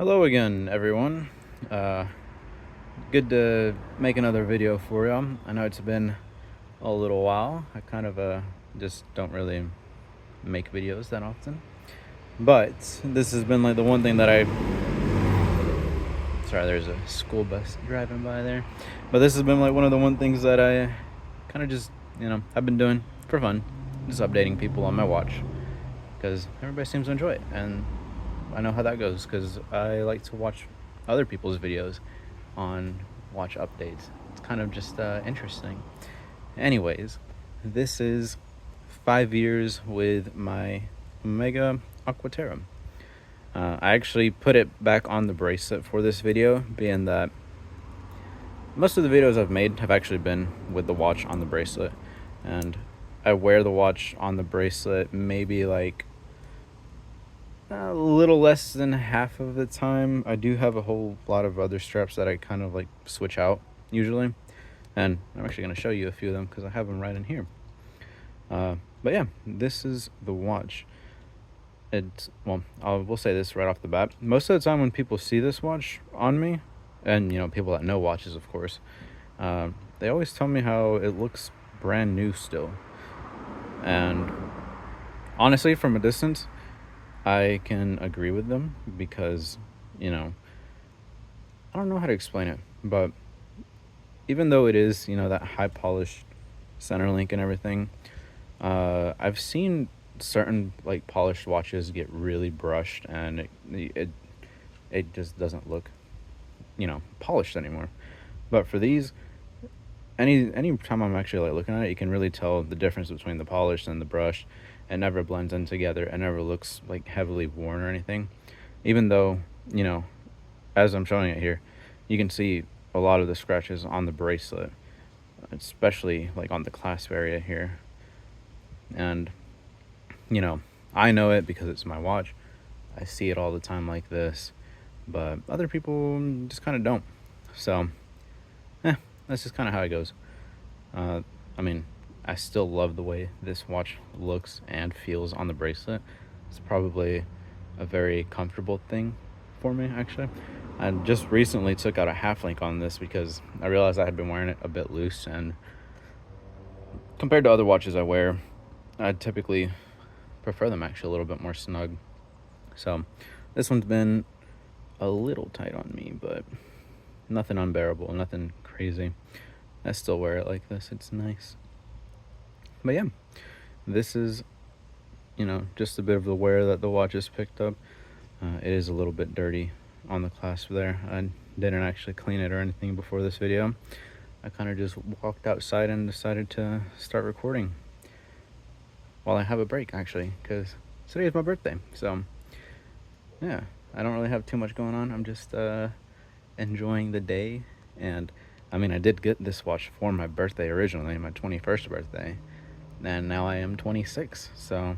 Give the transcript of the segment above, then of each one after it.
Hello again, everyone. Uh, Good to make another video for y'all. I know it's been a little while. I kind of just don't really make videos that often. But this has been like the one thing that sorry, there's a school bus driving by there. But this has been like one of the one things that I kind of just, I've been doing for fun. Just updating people on my watch. Because everybody seems to enjoy it. And I know how that goes because I like to watch other people's videos on watch updates. It's kind of just interesting. Anyways, this is 5 years with my Omega Aqua Terra. I actually put it back on the bracelet for this video, being that most of the videos I've made have actually been with the watch on the bracelet, and I wear the watch on the bracelet maybe like a little less than half of the time. I do have a whole lot of other straps that I kind of like switch out usually, and I'm actually going to show you a few of them because I have them right in here. But yeah, this is the watch. We'll say this right off the bat. Most of the time when people see this watch on me, and people that know watches, of course, they always tell me how it looks brand new still. And honestly, from a distance, I can agree with them because, I don't know how to explain it, but even though it is, that high polished center link and everything, I've seen certain like polished watches get really brushed and it just doesn't look, polished anymore. But for these, any time I'm actually like looking at it, you can really tell the difference between the polished and the brushed. It never blends in together. It never looks like heavily worn or anything. Even though, as I'm showing it here, you can see a lot of the scratches on the bracelet, especially like on the clasp area here. And, I know it because it's my watch. I see it all the time like this, but other people just kind of don't. So, that's just kind of how it goes. I mean, I still love the way this watch looks and feels on the bracelet. It's probably a very comfortable thing for me, actually. I just recently took out a half link on this because I realized I had been wearing it a bit loose, and compared to other watches I wear, I typically prefer them actually a little bit more snug. So this one's been a little tight on me, but nothing unbearable, nothing crazy. I still wear it like this. It's nice. But yeah, this is, just a bit of the wear that the watch has picked up. It is a little bit dirty on the clasp there. I didn't actually clean it or anything before this video. I kind of just walked outside and decided to start recording while I have a break, actually, because today is my birthday. So yeah, I don't really have too much going on. I'm just enjoying the day. And I mean, I did get this watch for my birthday originally, my 21st birthday, and now I am 26. So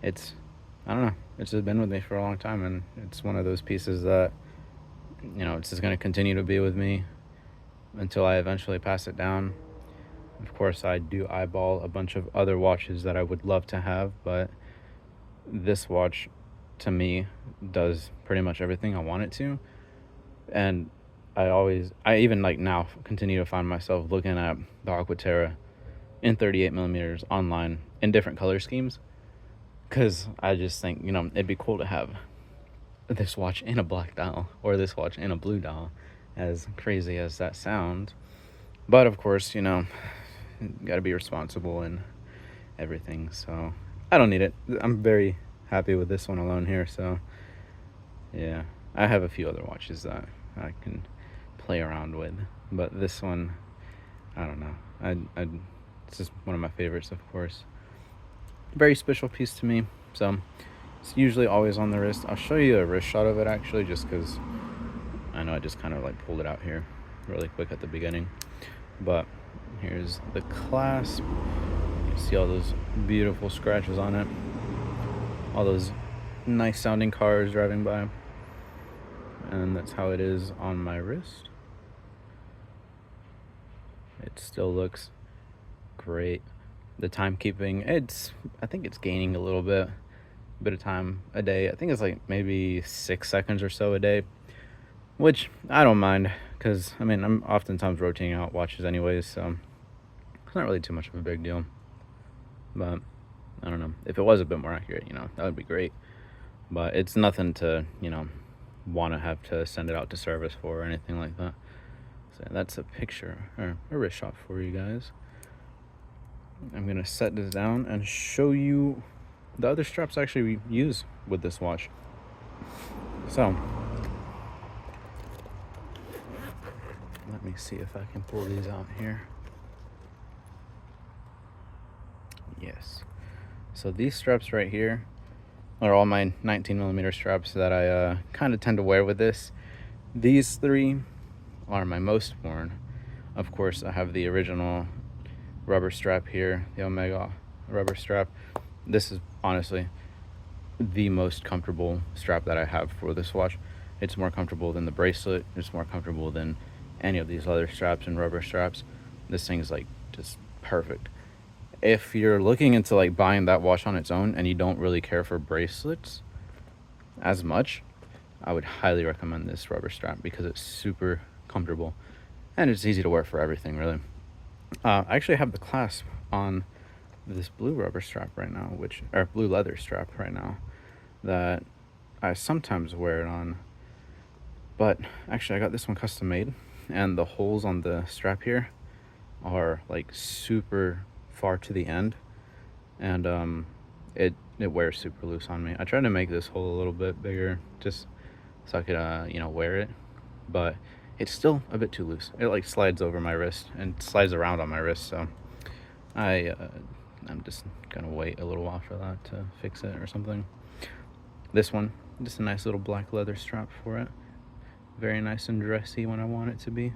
I don't know, it's just been with me for a long time, and it's one of those pieces that, it's just going to continue to be with me until I eventually pass it down. Of course, I do eyeball a bunch of other watches that I would love to have, but this watch, to me, does pretty much everything I want it to. And I even like now continue to find myself looking at the Aqua Terra in 38 millimeters online in different color schemes, because I just think, it'd be cool to have this watch in a black dial or this watch in a blue dial, as crazy as that sounds. But of course, gotta be responsible and everything, so I don't need it. I'm very happy with this one alone here. So yeah, I have a few other watches that I can play around with, but this one, I don't know, it's just one of my favorites, of course. Very special piece to me. So it's usually always on the wrist. I'll show you a wrist shot of it actually, just because I know I just kind of like pulled it out here really quick at the beginning. But here's the clasp. You can see all those beautiful scratches on it, all those nice sounding cars driving by, and that's how it is on my wrist. It still looks great. The timekeeping, I think it's gaining a little bit. bit of time a day. I think it's like maybe 6 seconds or so a day, which I don't mind because I mean I'm oftentimes rotating out watches anyways, so it's not really too much of a big deal. But I don't know, if it was a bit more accurate, that would be great. But it's nothing to want to have to send it out to service for or anything like that. So that's a picture or a wrist shot for you guys. I'm gonna set this down and show you the other straps I actually use with this watch. So let me see if I can pull these out here. Yes. So these straps right here are all my 19mm straps that I kind of tend to wear with this. These three are my most worn. Of course, I have the original rubber strap here, the Omega rubber strap. This is honestly the most comfortable strap that I have for this watch. It's more comfortable than the bracelet. It's more comfortable than any of these leather straps and rubber straps. This thing is like just perfect. If you're looking into like buying that watch on its own and you don't really care for bracelets as much, I would highly recommend this rubber strap because it's super comfortable and it's easy to wear for everything, really. I actually have the clasp on this blue rubber strap right now, or blue leather strap right now, that I sometimes wear it on. But actually I got this one custom made, and the holes on the strap here are like super far to the end, and it wears super loose on me. I tried to make this hole a little bit bigger just so I could wear it, but it's still a bit too loose. It like slides over my wrist and slides around on my wrist, so I'm just gonna wait a little while for that to fix it or something. This one, just a nice little black leather strap for it. Very nice and dressy when I want it to be.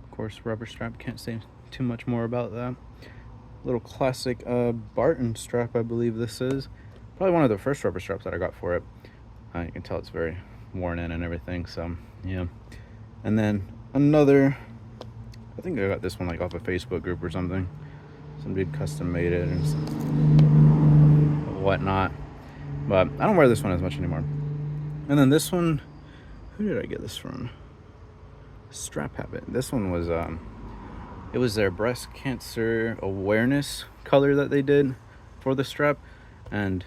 Of course, rubber strap, can't say too much more about that. Little classic Barton strap, I believe this is. Probably one of the first rubber straps that I got for it. You can tell it's very worn in and everything, so yeah. And then another, I think I got this one like off a Facebook group or something. Some dude custom made it and whatnot. But I don't wear this one as much anymore. And then this one, who did I get this from? Strap Habit. This one was it was their breast cancer awareness color that they did for the strap, and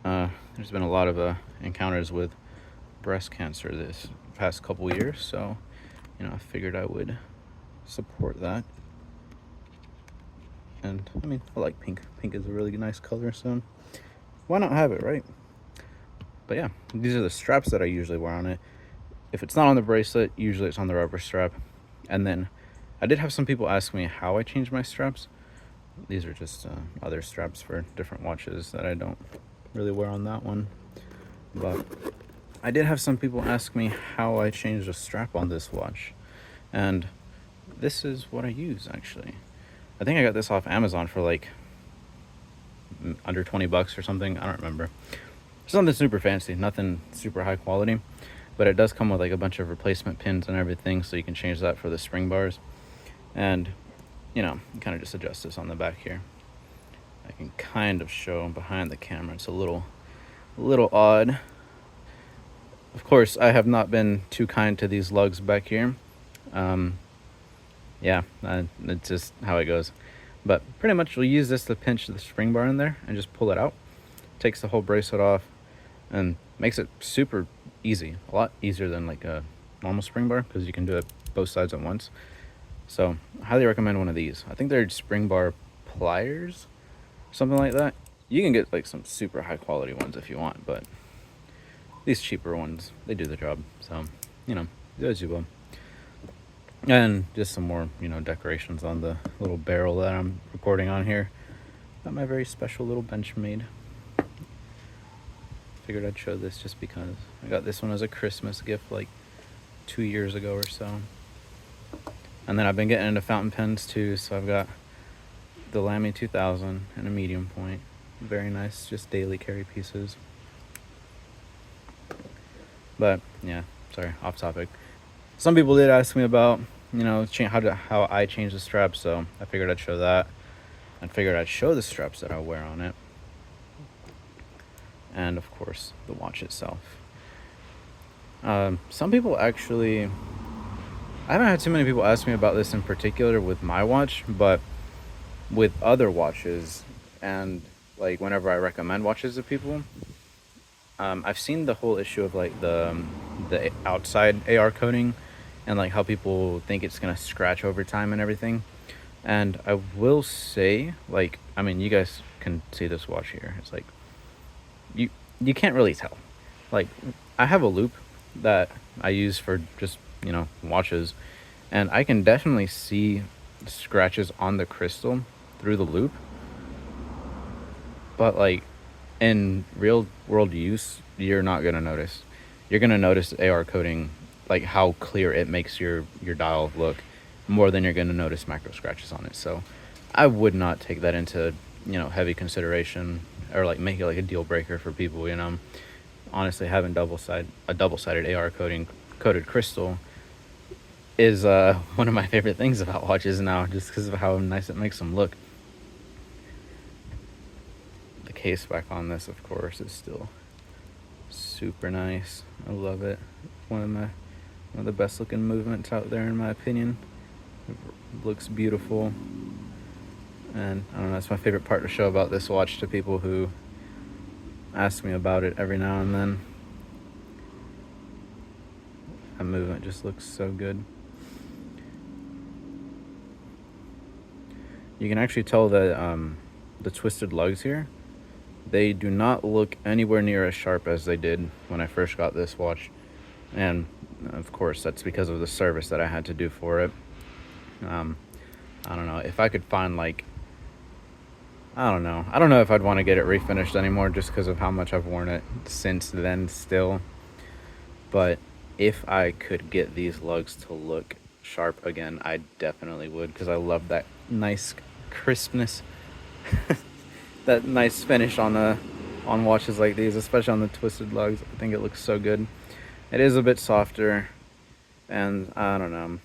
there's been a lot of encounters with breast cancer this past couple years, so I figured I would support that. And I mean, I like pink. Pink is a really nice color, so why not have it, right? But yeah, these are the straps that I usually wear on it. If it's not on the bracelet, usually it's on the rubber strap. And then I did have some people ask me how I change my straps. These are just other straps for different watches that I don't really wear on that one. But I did have some people ask me how I change the strap on this watch. And this is what I use, actually. I think I got this off Amazon for like under $20 or something. I don't remember. Something super fancy, nothing super high quality, but it does come with like a bunch of replacement pins and everything, so you can change that for the spring bars. And you kind of just adjust this on the back here. I can kind of show behind the camera. It's a little odd. Of course, I have not been too kind to these lugs back here. Yeah, it's just how it goes. But pretty much we'll use this to pinch the spring bar in there and just pull it out. Takes the whole bracelet off and makes it super easy. A lot easier than like a normal spring bar because you can do it both sides at once. So I highly recommend one of these. I think they're spring bar pliers, something like that. You can get like some super high quality ones if you want, but these cheaper ones, they do the job. So, do as you will. And just some more, decorations on the little barrel that I'm recording on here. Got my very special little Benchmade. Figured I'd show this just because I got this one as a Christmas gift like 2 years ago or so. And then I've been getting into fountain pens too, so I've got the Lamy 2000 and a medium point. Very nice, just daily carry pieces. But yeah, sorry, off topic. Some people did ask me about, how I change the straps, so I figured I'd show that. I figured I'd show the straps that I wear on it. and of course the watch itself. Some people actually, I haven't had too many people ask me about this in particular with my watch, but with other watches, and like whenever I recommend watches to people, I've seen the whole issue of like the outside AR coating, and like how people think it's gonna scratch over time and everything. And I will say, like, I mean, you guys can see this watch here. It's like you you can't really tell. Like, I have a loop that I use for just, watches, and I can definitely see scratches on the crystal through the loop, but like in real world use, you're not gonna notice. You're gonna notice AR coating, like how clear it makes your dial look, more than you're gonna notice macro scratches on it. So, I would not take that into heavy consideration, or like make it like a deal breaker for people. Honestly, having a double-sided AR coated crystal is one of my favorite things about watches now, just because of how nice it makes them look. The case back on this, of course, is still super nice. I love it. One of the best looking movements out there, in my opinion. It looks beautiful, and I don't know, that's my favorite part to show about this watch to people who ask me about it every now and then. That movement just looks so good. You can actually tell that the twisted lugs here, they do not look anywhere near as sharp as they did when I first got this watch. And of course, that's because of the service that I had to do for it. I don't know if I could find I don't know if I'd want to get it refinished anymore, just because of how much I've worn it since then still. But if I could get these lugs to look sharp again, I definitely would, because I love that nice crispness, that nice finish on watches like these, especially on the twisted lugs. I think it looks so good. It is a bit softer, and I don't know.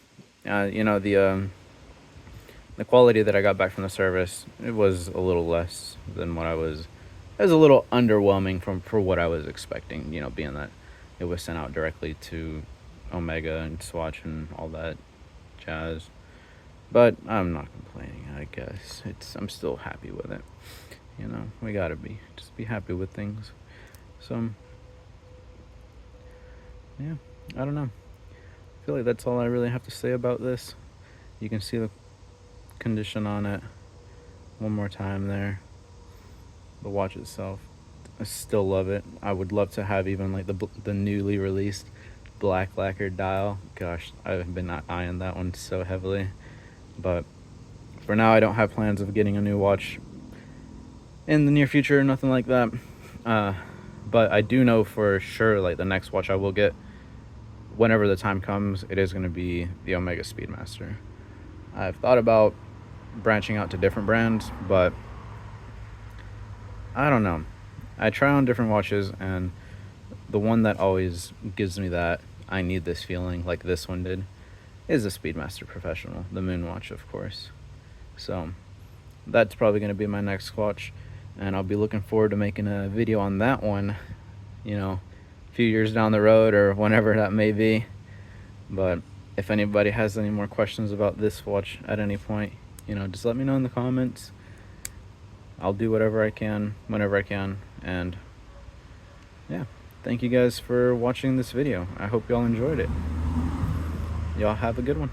The quality that I got back from the service, it was a little less than what it was a little underwhelming for what I was expecting, being that it was sent out directly to Omega and Swatch and all that jazz. But I'm not complaining, I guess. I'm still happy with it. We gotta just be happy with things. So, yeah, I don't know. I feel like that's all I really have to say about this. You can see the condition on it one more time there. The watch itself, I still love it. I would love to have even like the newly released black lacquered dial. Gosh, I've been eyeing that one so heavily. But for now, I don't have plans of getting a new watch in the near future, nothing like that. But I do know for sure, like, the next watch I will get, whenever the time comes, it is going to be the Omega Speedmaster. I've thought about branching out to different brands, but I don't know. I try on different watches, and the one that always gives me that I need this feeling, like this one did, is the Speedmaster Professional, the Moon watch, of course. So that's probably going to be my next watch, and I'll be looking forward to making a video on that one, a few years down the road, or whenever that may be. But if anybody has any more questions about this watch at any point, just let me know in the comments. I'll do whatever I can, whenever I can. And yeah, thank you guys for watching this video. I hope y'all enjoyed it. Y'all have a good one.